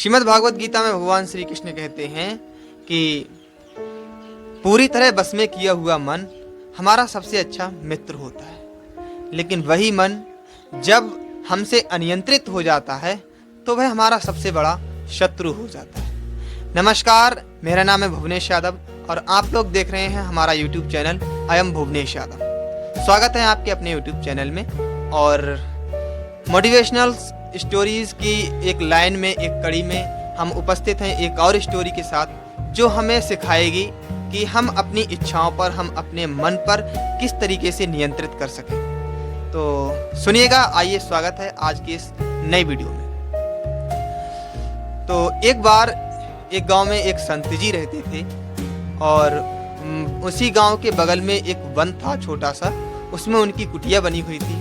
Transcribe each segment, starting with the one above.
श्रीमद् भागवत गीता में भगवान श्री कृष्ण कहते हैं कि पूरी तरह बस में किया हुआ मन हमारा सबसे अच्छा मित्र होता है, लेकिन वही मन जब हमसे अनियंत्रित हो जाता है तो वह हमारा सबसे बड़ा शत्रु हो जाता है। नमस्कार, मेरा नाम है भुवनेश यादव और आप लोग देख रहे हैं हमारा YouTube channel I am Bhuvnesh Yadav. स्वागत है आपके अपने YouTube चैनल में। और मोटिवेशनल स्टोरीज की एक लाइन में, एक कड़ी में हम उपस्थित हैं एक और स्टोरी के साथ जो हमें सिखाएगी कि हम अपनी इच्छाओं पर, हम अपने मन पर किस तरीके से नियंत्रित कर सकें। तो सुनिएगा, आइए स्वागत है आज की इस नई वीडियो में। तो एक बार एक गांव में एक संत जी रहते थे और उसी गांव के बगल में एक वन था छोटा सा, उसमें उनकी कुटिया बनी हुई थी।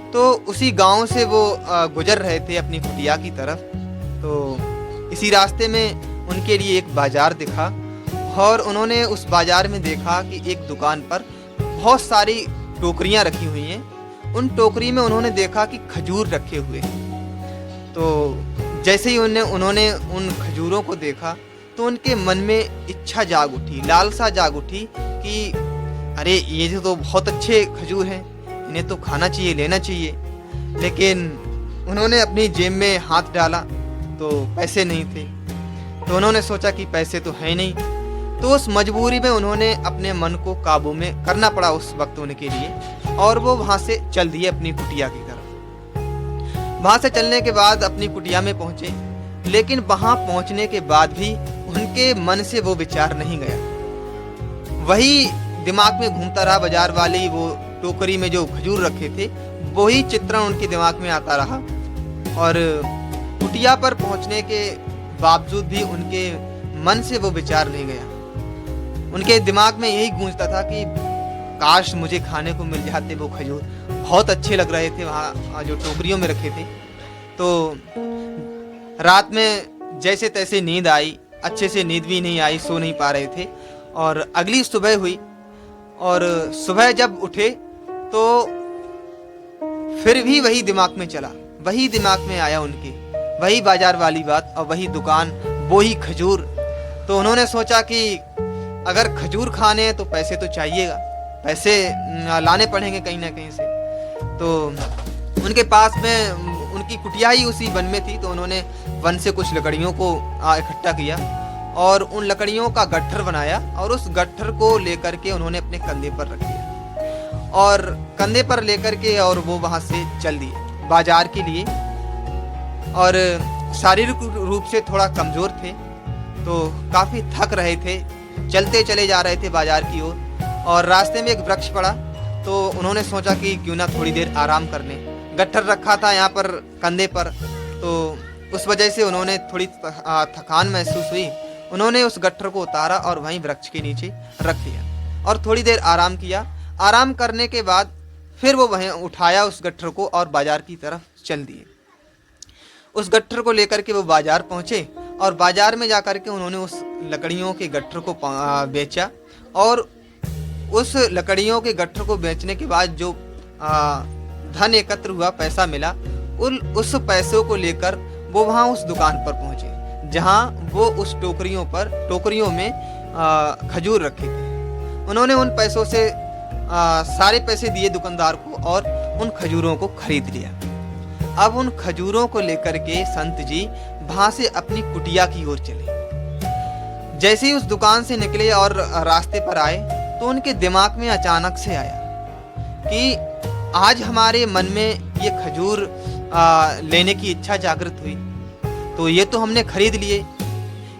तो उसी गांव से वो गुजर रहे थे अपनी कुटिया की तरफ। तो इसी रास्ते में उनके लिए एक बाजार दिखा और उन्होंने उस बाजार में देखा कि एक दुकान पर बहुत सारी टोकरियां रखी हुई हैं। उन टोकरी में उन्होंने देखा कि खजूर रखे हुए हैं। तो जैसे ही उन्होंने उन खजूरों को देखा तो उनके मन में इच्छा जाग उठी, लालसा जाग उठी कि अरे ये तो बहुत अच्छे खजूर हैं, इन्हें तो खाना चाहिए, लेना चाहिए। लेकिन उन्होंने अपनी जेब में हाथ डाला तो पैसे नहीं थे। तो उन्होंने सोचा कि पैसे तो है नहीं। तो उस मजबूरी में उन्होंने अपने मन को काबू में करना पड़ा उस वक्त उनके लिए, और वो वहाँ से चल दिए अपनी कुटिया की तरफ। वहाँ से चलने के बाद अपनी कुटिया में पहुँचे, लेकिन वहाँ पहुँचने के बाद भी उनके मन से वो विचार नहीं गया। वही दिमाग में घूमता रहा, बाजार वाली वो टोकरी में जो खजूर रखे थे वही चित्रण उनके दिमाग में आता रहा। और कुटिया पर पहुंचने के बावजूद भी उनके मन से वो विचार नहीं गया। उनके दिमाग में यही गूंजता था कि काश मुझे खाने को मिल जाते वो खजूर, बहुत अच्छे लग रहे थे वहाँ जो टोकरियों में रखे थे। तो रात में जैसे तैसे नींद आई, अच्छे से नींद भी नहीं आई, सो नहीं पा रहे थे। और अगली सुबह हुई और सुबह जब उठे तो फिर भी वही दिमाग में चला, वही दिमाग में आया उनके, वही बाजार वाली बात और वही दुकान, वही खजूर। तो उन्होंने सोचा कि अगर खजूर खाने हैं तो पैसे तो चाहिएगा, पैसे लाने पड़ेंगे कहीं ना कहीं से। तो उनके पास में उनकी कुटिया ही उसी वन में थी। तो उन्होंने वन से कुछ लकड़ियों को इकट्ठा किया और उन लकड़ियों का गट्ठर बनाया और उस गट्ठर को लेकर के उन्होंने अपने कंधे पर रख दिया और कंधे पर लेकर के और वो वहाँ से चल दिए बाजार के लिए। और शारीरिक रूप से थोड़ा कमज़ोर थे, तो काफ़ी थक रहे थे, चलते चले जा रहे थे बाजार की ओर। और रास्ते में एक वृक्ष पड़ा तो उन्होंने सोचा कि क्यों ना थोड़ी देर आराम कर लें। गट्ठर रखा था यहाँ पर कंधे पर, तो उस वजह से उन्होंने थोड़ी थकान महसूस हुई। उन्होंने उस गट्ठर को उतारा और वहीं वृक्ष के नीचे रख दिया और थोड़ी देर आराम किया। आराम करने के बाद फिर वो वहीं उठाया उस गट्ठर को और बाजार की तरफ चल दिए। उस गट्ठर को लेकर के वो बाजार पहुँचे और बाजार में जाकर के उन्होंने उस लकड़ियों के गट्ठर को बेचा। और उस लकड़ियों के गट्ठर को बेचने के बाद जो धन एकत्र हुआ, पैसा मिला, उस पैसों को लेकर वो वहाँ उस दुकान पर पहुँचे जहाँ वो उस टोकरियों में खजूर रखे थे। उन्होंने उन पैसों से सारे पैसे दिए दुकानदार को और उन खजूरों को खरीद लिया। अब उन खजूरों को लेकर के संत जी वहाँ से अपनी कुटिया की ओर चले। जैसे ही उस दुकान से निकले और रास्ते पर आए तो उनके दिमाग में अचानक से आया कि आज हमारे मन में ये खजूर लेने की इच्छा जागृत हुई, तो ये तो हमने खरीद लिए,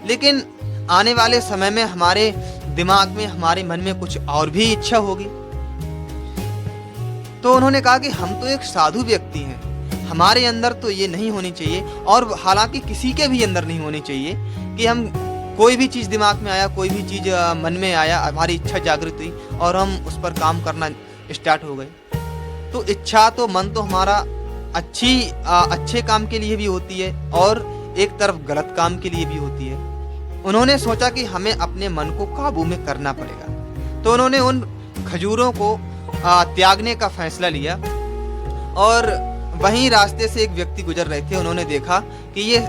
लेकिन आने वाले समय में हमारे दिमाग में, हमारे मन में कुछ और भी इच्छा होगी। तो उन्होंने कहा कि हम तो एक साधु व्यक्ति हैं, हमारे अंदर तो ये नहीं होनी चाहिए, और हालांकि किसी के भी अंदर नहीं होनी चाहिए कि हम कोई भी चीज़ दिमाग में आया, कोई भी चीज़ मन में आया, हमारी इच्छा जागृत हुई और हम उस पर काम करना स्टार्ट हो गए। तो इच्छा तो, मन तो हमारा अच्छे काम के लिए भी होती है और एक तरफ गलत काम के लिए भी होती है। उन्होंने सोचा कि हमें अपने मन को काबू में करना पड़ेगा। तो उन्होंने उन खजूरों को त्यागने का फैसला लिया। और वहीं रास्ते से एक व्यक्ति गुजर रहे थे, उन्होंने देखा कि ये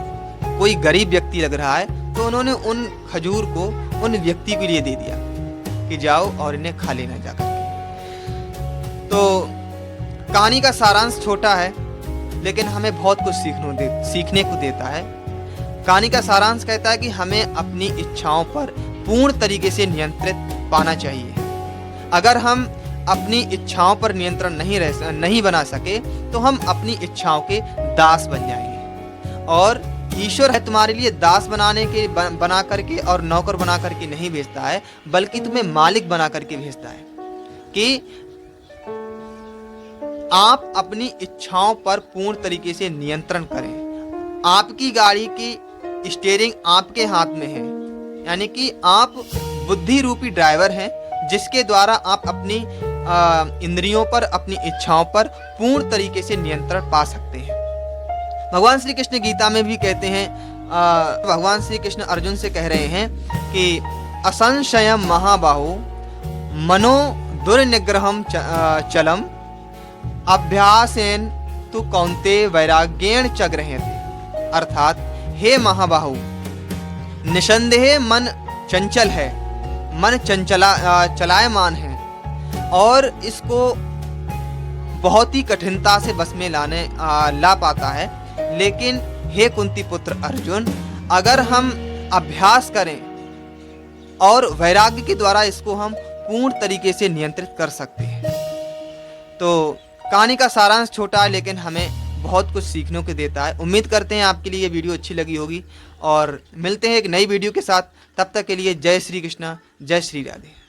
कोई गरीब व्यक्ति लग रहा है तो उन्होंने उन खजूर को उन व्यक्ति के लिए दे दिया कि जाओ और इन्हें खा लेना जाकर के। तो कहानी का सारांश छोटा है लेकिन हमें बहुत कुछ सीखने को देता है। कहानी का सारांश कहता है कि हमें अपनी इच्छाओं पर पूर्ण तरीके से नियंत्रित पाना चाहिए। अगर हम अपनी इच्छाओं पर नियंत्रण नहीं बना सके तो हम अपनी इच्छाओं के दास बन जाएंगे। और ईश्वर है तुम्हारे लिए दास बना करके और नौकर बना करके नहीं भेजता है, बल्कि तुम्हें मालिक बना करके भेजता है कि आप अपनी इच्छाओं पर पूर्ण तरीके से नियंत्रण करें। आपकी गाड़ी की स्टीयरिंग आपके हाथ में है, यानी कि आप बुद्धि रूपी ड्राइवर हैं जिसके द्वारा आप अपनी इंद्रियों पर, अपनी इच्छाओं पर पूर्ण तरीके से नियंत्रण पा सकते हैं। भगवान श्री कृष्ण गीता में भी कहते हैं, भगवान श्री कृष्ण अर्जुन से कह रहे हैं कि असंशयम महाबाहु मनो दुर्निग्रहम चलम अभ्यासेन तु कौन्ते वैराग्येण च गृह्यते। अर्थात हे महाबाहु, निसंदेह मन चंचल है, मन चलायमान है और इसको बहुत ही कठिनता से बस में ला पाता है। लेकिन हे कुंती पुत्र अर्जुन, अगर हम अभ्यास करें और वैराग्य के द्वारा इसको हम पूर्ण तरीके से नियंत्रित कर सकते हैं। तो कहानी का सारांश छोटा है लेकिन हमें बहुत कुछ सीखने को देता है। उम्मीद करते हैं आपके लिए ये वीडियो अच्छी लगी होगी और मिलते हैं एक नई वीडियो के साथ। तब तक के लिए जय श्री कृष्णा, जय श्री राधे।